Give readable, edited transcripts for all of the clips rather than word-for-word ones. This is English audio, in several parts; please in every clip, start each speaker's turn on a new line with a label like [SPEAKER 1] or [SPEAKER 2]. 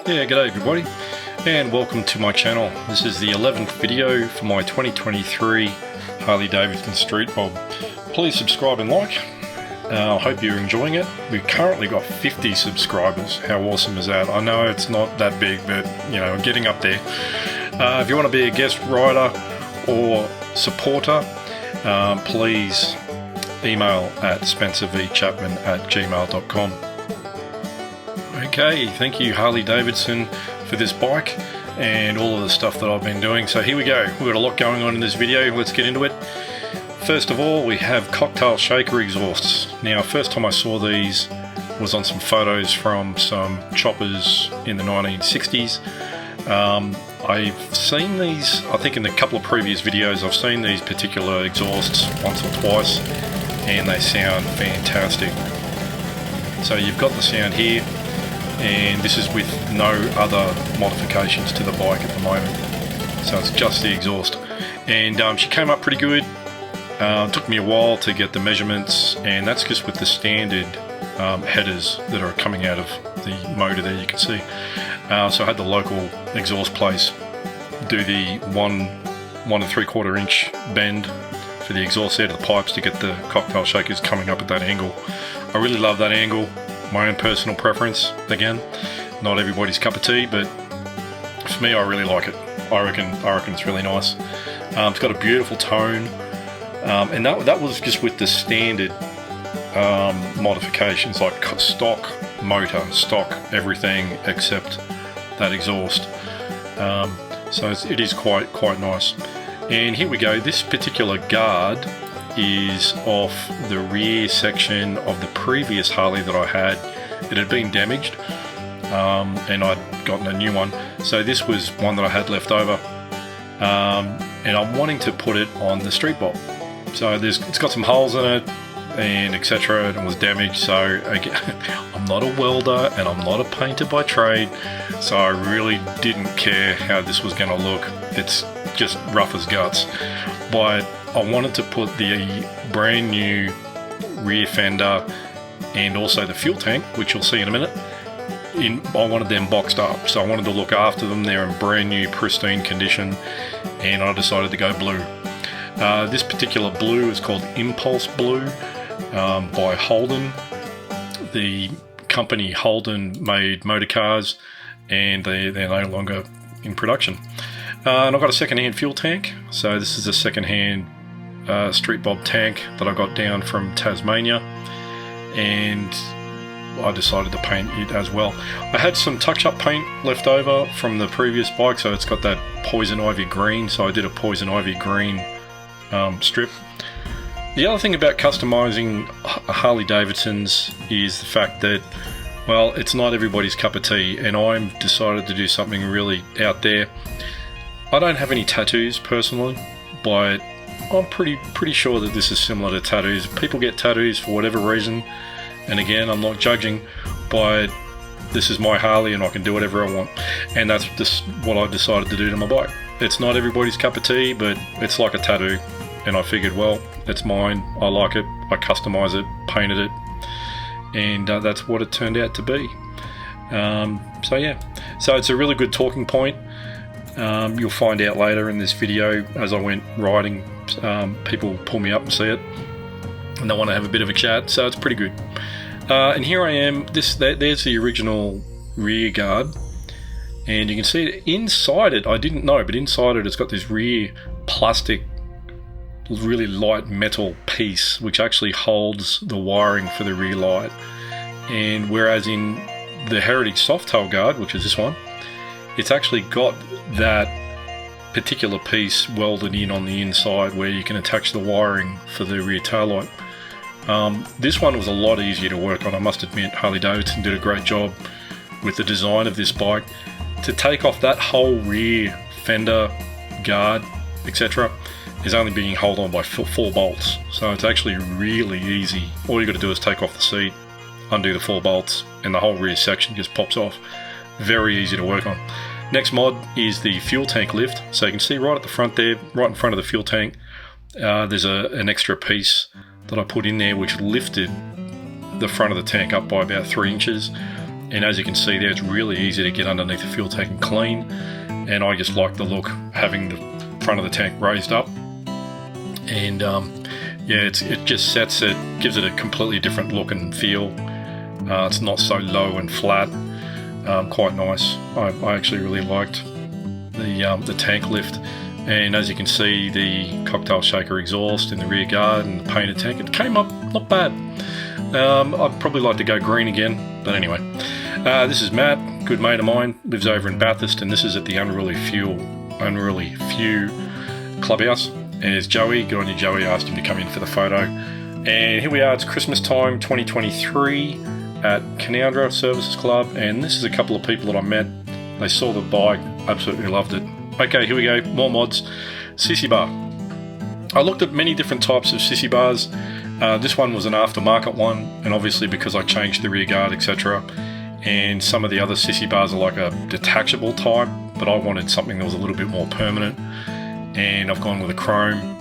[SPEAKER 1] Yeah, g'day everybody, and welcome to my channel. This is the 11th video for my 2023 Harley Davidson Street Bob. Please subscribe and like. I hope you're enjoying it. We've currently got 50 subscribers. How awesome is that? I know it's not that big, but you know, getting up there. If you want to be a guest writer or supporter, please email at spencervchapman@gmail.com. Okay, thank you Harley Davidson for this bike and all of the stuff that I've been doing. So here we go. We've got a lot going on in this video. Let's get into it. First of all, we have cocktail shaker exhausts. Now, first time I saw these was on some photos from some choppers in the 1960s. I've seen these, I think in a couple of previous videos, I've seen these particular exhausts once or twice, and they sound fantastic. So you've got the sound here, and this is with no other modifications to the bike at the moment. So it's just the exhaust. And she came up pretty good. It took me a while to get the measurements, and that's just with the standard headers that are coming out of the motor there, you can see. So I had the local exhaust place do the 1 3/4 inch bend for the exhaust out of the pipes to get the cocktail shakers coming up at that angle. I really love that angle. My own personal preference. Again, not everybody's cup of tea, but for me, I really like it. I reckon it's really nice. It's got a beautiful tone, and that was just with the standard modifications, like stock motor, stock everything except that exhaust. So it is quite nice. And here we go. This particular guard is off the rear section of the previous Harley that I had. It had been damaged, and I'd gotten a new one. So this was one that I had left over, and I'm wanting to put it on the Street Bob. So it's got some holes in it and etc, and it was damaged. So again, I'm not a welder and I'm not a painter by trade, so I really didn't care how this was going to look. It's just rough as guts, but I wanted to put the brand new rear fender and also the fuel tank, which you'll see in a minute, I wanted them boxed up. So I wanted to look after them. They're in brand new pristine condition, and I decided to go blue. This particular blue is called Impulse Blue by Holden. The company Holden made motor cars, and they're no longer in production. And I've got a second-hand fuel tank. So this is a second-hand Street Bob tank that I got down from Tasmania, and I decided to paint it as well. I had some touch-up paint left over from the previous bike, so it's got that poison ivy green, so I did a poison ivy green strip. The other thing about customizing Harley Davidsons is the fact that, well, it's not everybody's cup of tea, and I've decided to do something really out there. I don't have any tattoos personally, but I'm pretty sure that this is similar to tattoos. People get tattoos for whatever reason, and again, I'm not judging, but this is my Harley and I can do whatever I want, and that's just what I decided to do to my bike. It's not everybody's cup of tea, but it's like a tattoo, and I figured, well, it's mine, I like it, I customize it, painted it, and that's what it turned out to be. So yeah, so it's a really good talking point. You'll find out later in this video, as I went riding, people pull me up and see it, and they want to have a bit of a chat, so it's pretty good. And here I am. There's the original rear guard, and you can see it inside it. I didn't know, but inside it, it's got this rear plastic, really light metal piece, which actually holds the wiring for the rear light. And whereas in the Heritage Softail guard, which is this one, it's actually got that particular piece welded in on the inside where you can attach the wiring for the rear taillight. This one was a lot easier to work on, I must admit. Harley Davidson did a great job with the design of this bike. To take off that whole rear fender, guard, etc. is only being held on by 4 bolts. So it's actually really easy. All you got to do is take off the seat, undo the 4 bolts, and the whole rear section just pops off. Very easy to work on. Next mod is the fuel tank lift. So you can see right at the front there, right in front of the fuel tank, there's an extra piece that I put in there which lifted the front of the tank up by about 3 inches, And as you can see there, it's really easy to get underneath the fuel tank and clean. And I just like the look, having the front of the tank raised up. And yeah, it just sets it, gives it a completely different look and feel. It's not so low and flat. Quite nice. I actually really liked the tank lift. And as you can see, the cocktail shaker exhaust in the rear guard and the painted tank, it came up not bad. I'd probably like to go green again, but anyway. This is Matt, good mate of mine, lives over in Bathurst, and this is at the Unruly Few Clubhouse. And there's Joey, good on you Joey, I asked him to come in for the photo. And here we are, it's Christmas time 2023 at Canowdra Services Club, and this is a couple of people that I met. They saw the bike, absolutely loved it. Okay, here we go, more mods. Sissy bar. I looked at many different types of Sissy bars. This one was an aftermarket one, and obviously because I changed the rear guard, etc. And some of the other Sissy bars are like a detachable type, but I wanted something that was a little bit more permanent, and I've gone with a chrome.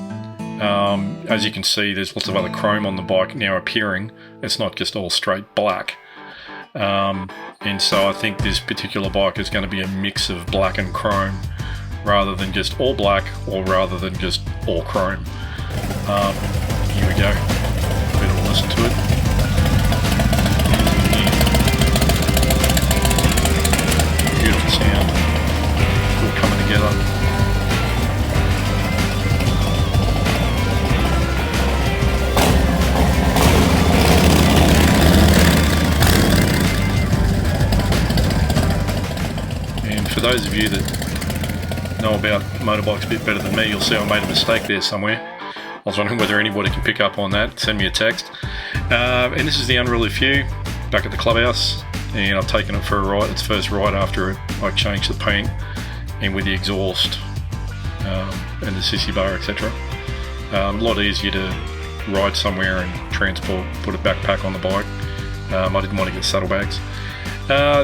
[SPEAKER 1] As you can see, there's lots of other chrome on the bike now appearing. It's not just all straight black. And so I think this particular bike is going to be a mix of black and chrome, rather than just all black, or rather than just all chrome. Here we go. Better listen to it. Beautiful sound. It's all coming together. And for those of you that know about motorbikes a bit better than me, you'll see I made a mistake there somewhere. I was wondering whether anybody can pick up on that. Send me a text. And this is the Unruly Few back at the clubhouse, and I've taken it for a ride. It's first ride after I changed the paint and with the exhaust and the Sissy bar, etc. A lot easier to ride somewhere and transport, put a backpack on the bike. I didn't want to get saddlebags.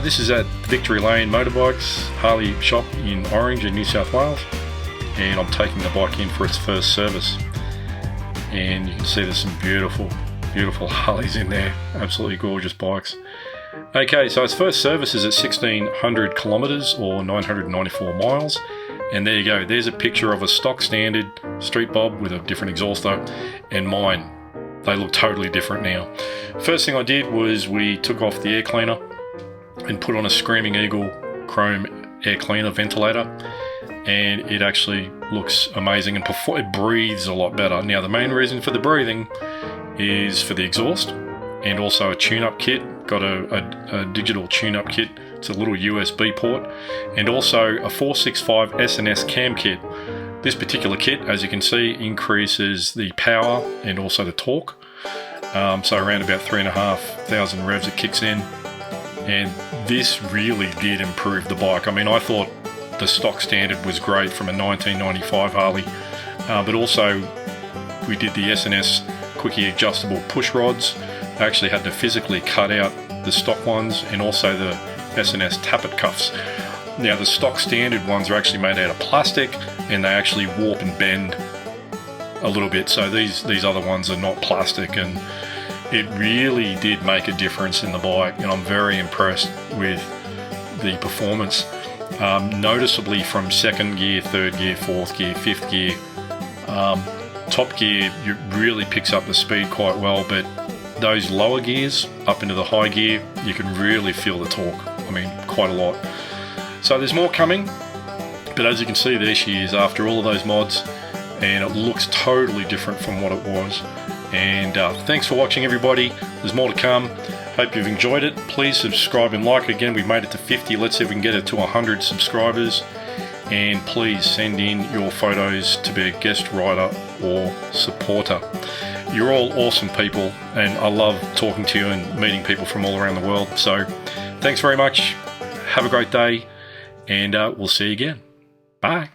[SPEAKER 1] This is at Victory Lane Motorbikes, Harley shop in Orange in New South Wales, and I'm taking the bike in for its first service. And you can see there's some beautiful, beautiful Harleys in there, absolutely gorgeous bikes. Okay, so its first service is at 1600 kilometres or 994 miles, and there you go, there's a picture of a stock standard street bob with a different exhaust though, and mine. They look totally different now. First thing I did was we took off the air cleaner and put on a Screaming Eagle chrome air cleaner ventilator, and it actually looks amazing, and it breathes a lot better. Now the main reason for the breathing is for the exhaust, and also a tune-up kit. Got a digital tune-up kit. It's a little USB port, and also a 465 SNS cam kit. This particular kit, as you can see, increases the power and also the torque. So around about 3,500 revs it kicks in. And this really did improve the bike. I mean, I thought the stock standard was great from a 1995 Harley, but also we did the SNS quickie adjustable push rods. I actually had to physically cut out the stock ones, and also the SNS tappet cuffs. Now the stock standard ones are actually made out of plastic, and they actually warp and bend a little bit. So these other ones are not plastic, and it really did make a difference in the bike, and I'm very impressed with the performance. Noticeably from second gear, third gear, fourth gear, fifth gear, top gear, it really picks up the speed quite well, but those lower gears up into the high gear, you can really feel the torque. I mean, quite a lot. So there's more coming, but as you can see, there she is after all of those mods, and it looks totally different from what it was. And thanks for watching, everybody. There's more to come. Hope you've enjoyed it. Please subscribe and like. Again, we've made it to 50. Let's see if we can get it to 100 subscribers. And please send in your photos to be a guest writer or supporter. You're all awesome people, and I love talking to you and meeting people from all around the world. So thanks very much. Have a great day, and we'll see you again. Bye.